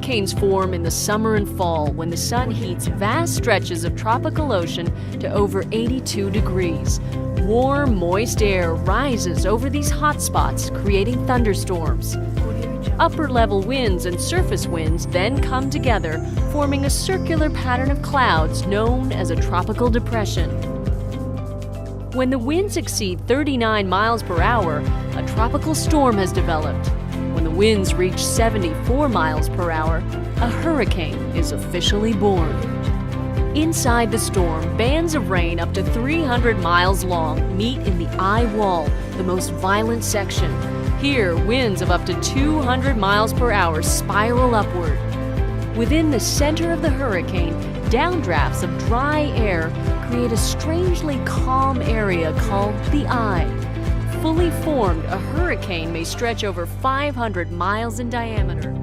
Hurricanes form in the summer and fall when the sun heats vast stretches of tropical ocean to over 82 degrees. Warm, moist air rises over these hot spots, creating thunderstorms. Upper-level winds and surface winds then come together, forming a circular pattern of clouds known as a tropical depression. When the winds exceed 39 miles per hour, a tropical storm has developed. When the winds reach 74 miles per hour, a hurricane is officially born. Inside the storm, bands of rain up to 300 miles long meet in the eye wall, the most violent section. Here, winds of up to 200 miles per hour spiral upward. Within the center of the hurricane, downdrafts of dry air create a strangely calm area called the eye. Fully formed, a hurricane may stretch over 500 miles in diameter.